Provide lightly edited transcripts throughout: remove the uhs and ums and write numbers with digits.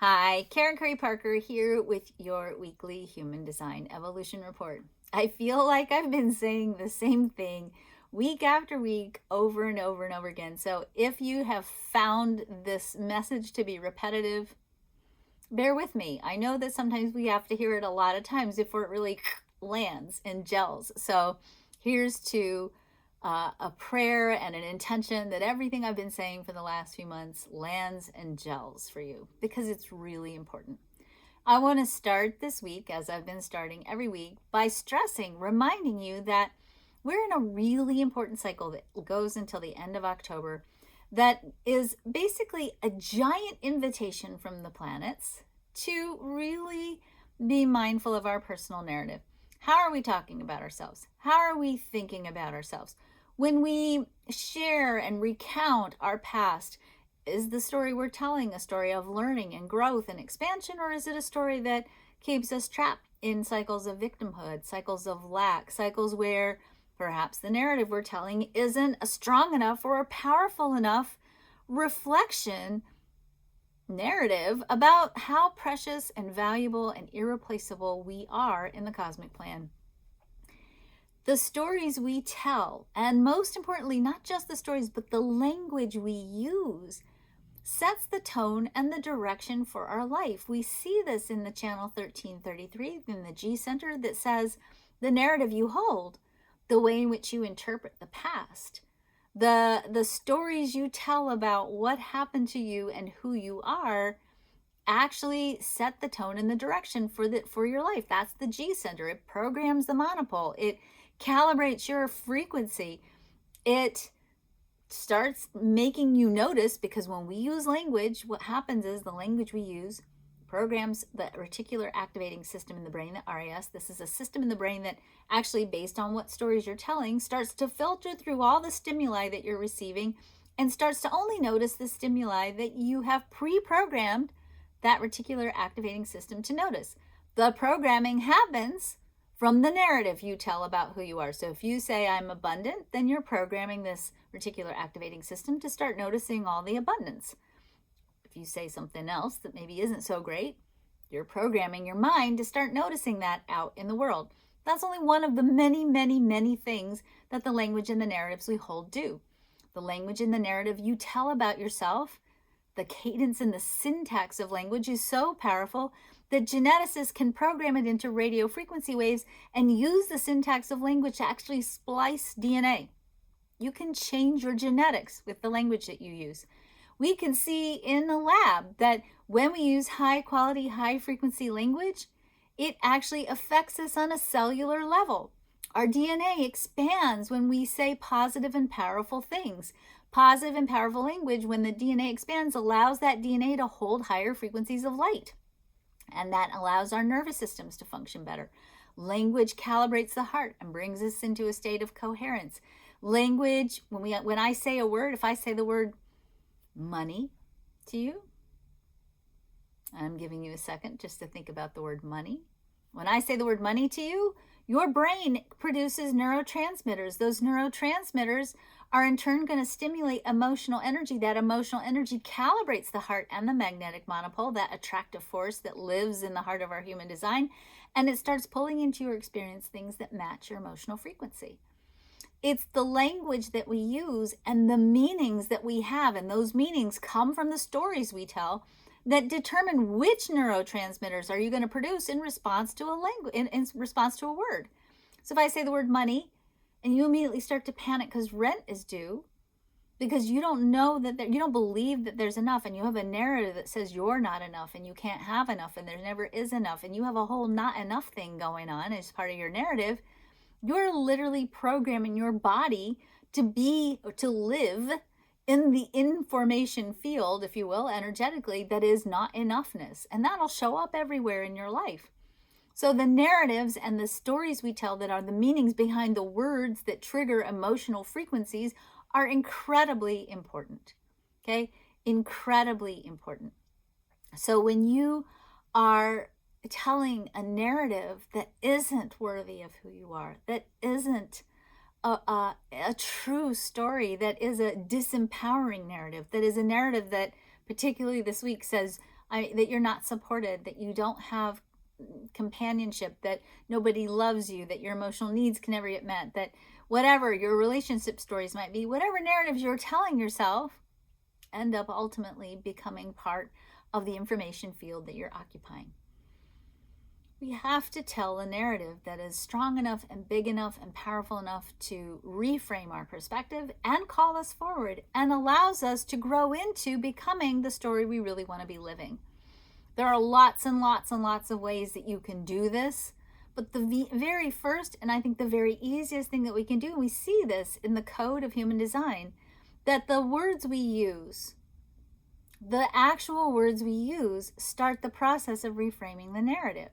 Hi, Karen Curry Parker here with your weekly Human Design Evolution Report. I feel like I've been saying the same thing week after week over and over and over again. So if you have found this message to be repetitive, bear with me. I know that sometimes we have to hear it a lot of times before it really lands and gels. So here's to a prayer and an intention that everything I've been saying for the last few months lands and gels for you because it's really important. I want to start this week, as I've been starting every week, by stressing, reminding you that we're in a really important cycle that goes until the end of October that is basically a giant invitation from the planets to really be mindful of our personal narrative. How are we talking about ourselves? How are we thinking about ourselves? When we share and recount our past, is the story we're telling a story of learning and growth and expansion, or is it a story that keeps us trapped in cycles of victimhood, cycles of lack, cycles where perhaps the narrative we're telling isn't a strong enough or a powerful enough reflection narrative about how precious and valuable and irreplaceable we are in the cosmic plan? The stories we tell, and most importantly, not just the stories, but the language we use, sets the tone and the direction for our life. We see this in the channel 1333 in the G Center that says the narrative you hold, the way in which you interpret the past, the stories you tell about what happened to you and who you are actually set the tone and the direction for your life. That's the G Center. It programs the monopole. It calibrates your frequency. It starts making you notice, because when we use language, what happens is the language we use programs the reticular activating system in the brain, the RAS. This is a system in the brain that actually, based on what stories you're telling, starts to filter through all the stimuli that you're receiving and starts to only notice the stimuli that you have pre-programmed that reticular activating system to notice. The programming happens from the narrative you tell about who you are. So if you say I'm abundant, then you're programming this reticular activating system to start noticing all the abundance. If you say something else that maybe isn't so great, you're programming your mind to start noticing that out in the world. That's only one of the many, many, many things that the language and the narratives we hold do. The language and the narrative you tell about yourself, the cadence and the syntax of language is so powerful that geneticists can program it into radio frequency waves and use the syntax of language to actually splice DNA. You can change your genetics with the language that you use. We can see in the lab that when we use high quality, high frequency language, it actually affects us on a cellular level. Our DNA expands when we say positive and powerful things. Positive and powerful language, when the DNA expands, allows that DNA to hold higher frequencies of light. And that allows our nervous systems to function better. Language calibrates the heart and brings us into a state of coherence. Language, when I say a word, if I say the word money to you, I'm giving you a second just to think about the word money. When I say the word money to you, your brain produces neurotransmitters. Those neurotransmitters are in turn going to stimulate emotional energy. That emotional energy calibrates the heart and the magnetic monopole, that attractive force that lives in the heart of our human design, and it starts pulling into your experience things that match your emotional frequency. It's the language that we use and the meanings that we have, and those meanings come from the stories we tell, that determine which neurotransmitters are you going to produce in response to a language, in response to a word. So if I say the word money and you immediately start to panic because rent is due, because you don't know that you don't believe that there's enough, and you have a narrative that says you're not enough and you can't have enough and there never is enough, and you have a whole not enough thing going on as part of your narrative, you're literally programming your body to live in the information field, if you will, energetically, that is not enoughness. And that'll show up everywhere in your life. So the narratives and the stories we tell that are the meanings behind the words that trigger emotional frequencies are incredibly important. Okay? Incredibly important. So when you are telling a narrative that isn't worthy of who you are, that isn't a true story, that is a disempowering narrative, that is a narrative that particularly this week says, that you're not supported, that you don't have companionship, that nobody loves you, that your emotional needs can never get met, that whatever your relationship stories might be, whatever narratives you're telling yourself, end up ultimately becoming part of the information field that you're occupying. We have to tell a narrative that is strong enough and big enough and powerful enough to reframe our perspective and call us forward and allows us to grow into becoming the story we really want to be living. There are lots and lots and lots of ways that you can do this, but the very first, and I think the very easiest thing that we can do, and we see this in the code of human design, that the words we use, the actual words we use, start the process of reframing the narrative.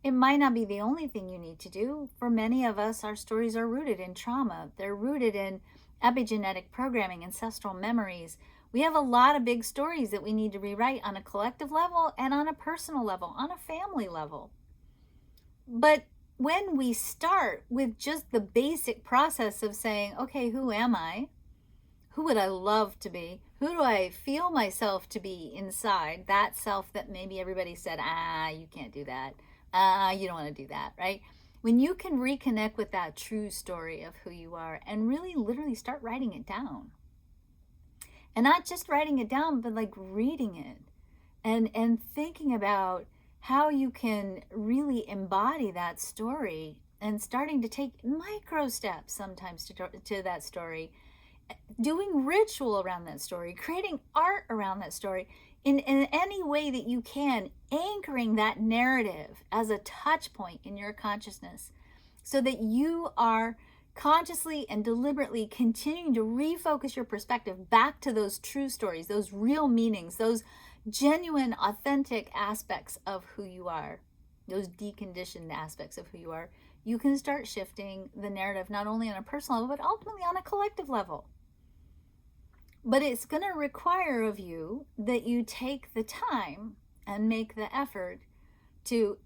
It might not be the only thing you need to do. For many of us, our stories are rooted in trauma. They're rooted in epigenetic programming, ancestral memories. We have a lot of big stories that we need to rewrite on a collective level and on a personal level, on a family level. But when we start with just the basic process of saying, okay, who am I? Who would I love to be? Who do I feel myself to be inside? That self that maybe everybody said, you can't do that. You don't want to do that, right? When you can reconnect with that true story of who you are and really literally start writing it down. And not just writing it down, but like reading it and thinking about how you can really embody that story and starting to take micro steps sometimes to that story, doing ritual around that story, creating art around that story, in any way that you can, anchoring that narrative as a touch point in your consciousness so that you are consciously and deliberately continuing to refocus your perspective back to those true stories, those real meanings, those genuine, authentic aspects of who you are, those deconditioned aspects of who you are. You can start shifting the narrative not only on a personal level, but ultimately on a collective level. But it's going to require of you that you take the time and make the effort to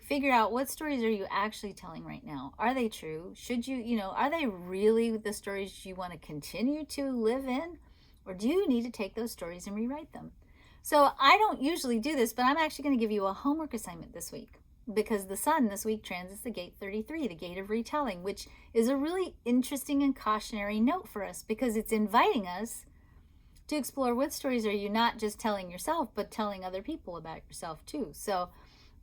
figure out what stories are you actually telling right now. Are they true? Should you, are they really the stories you want to continue to live in? Or do you need to take those stories and rewrite them? So I don't usually do this, but I'm actually going to give you a homework assignment this week because the sun this week transits the gate 33, the gate of retelling, which is a really interesting and cautionary note for us because it's inviting us to explore what stories are you not just telling yourself, but telling other people about yourself too. So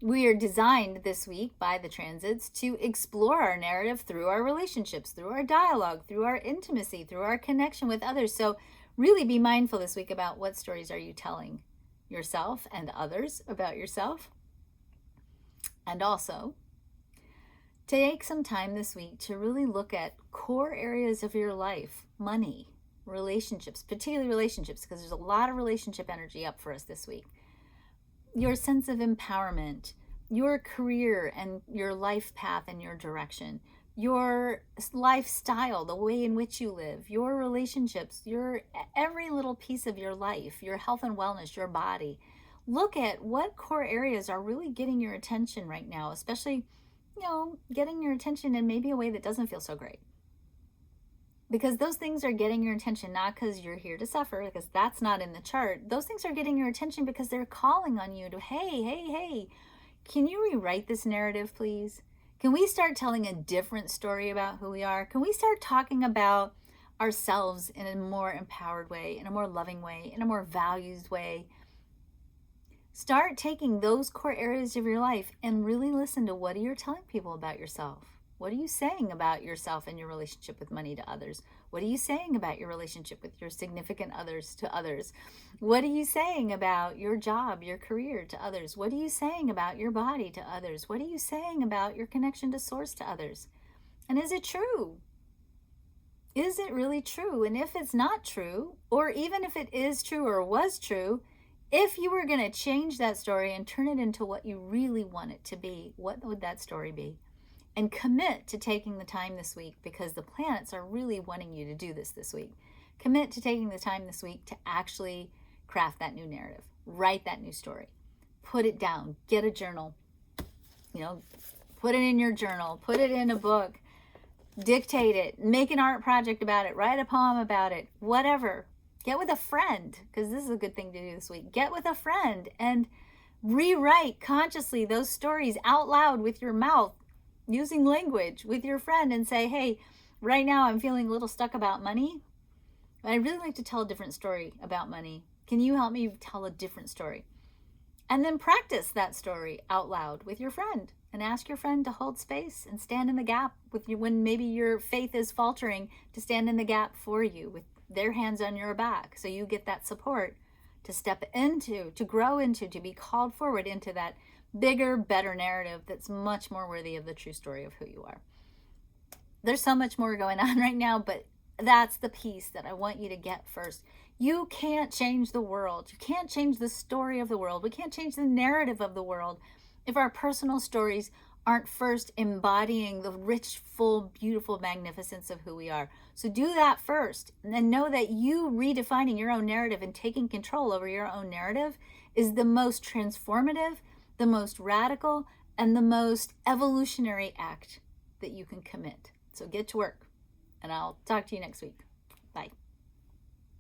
we are designed this week by the transits to explore our narrative through our relationships, through our dialogue, through our intimacy, through our connection with others. So really be mindful this week about what stories are you telling yourself and others about yourself. And also take some time this week to really look at core areas of your life, money, relationships, particularly relationships, because there's a lot of relationship energy up for us this week. Your sense of empowerment, your career and your life path and your direction, your lifestyle, the way in which you live, your relationships, your every little piece of your life, your health and wellness, your body. Look at what core areas are really getting your attention right now, especially, getting your attention in maybe a way that doesn't feel so great. Because those things are getting your attention not because you're here to suffer, because that's not in the chart. Those things are getting your attention because they're calling on you to, hey, can you rewrite this narrative, please? Can we start telling a different story about who we are? Can we start talking about ourselves in a more empowered way, in a more loving way, in a more valued way? Start taking those core areas of your life and really listen to what you're telling people about yourself. What are you saying about yourself and your relationship with money to others? What are you saying about your relationship with your significant others to others? What are you saying about your job, your career to others? What are you saying about your body to others? What are you saying about your connection to source to others? And is it true? Is it really true? And if it's not true, or even if it is true or was true, if you were going to change that story and turn it into what you really want it to be, what would that story be? And commit to taking the time this week, because the planets are really wanting you to do this week. Commit to taking the time this week to actually craft that new narrative, write that new story, put it down, get a journal, put it in your journal, put it in a book, dictate it, make an art project about it, write a poem about it, whatever. Get with a friend, because this is a good thing to do this week. Get with a friend and rewrite consciously those stories out loud with your mouth, using language with your friend, and say, hey, right now I'm feeling a little stuck about money. I'd really like to tell a different story about money. Can you help me tell a different story? And then practice that story out loud with your friend and ask your friend to hold space and stand in the gap with you when maybe your faith is faltering, to stand in the gap for you with their hands on your back, so you get that support to step into, to grow into, to be called forward into that bigger, better narrative that's much more worthy of the true story of who you are. There's so much more going on right now, but that's the piece that I want you to get first. You can't change the world. You can't change the story of the world. We can't change the narrative of the world if our personal stories aren't first embodying the rich, full, beautiful magnificence of who we are. So do that first, and then know that you redefining your own narrative and taking control over your own narrative is the most transformative, the most radical, and the most evolutionary act that you can commit. So get to work, and I'll talk to you next week. Bye.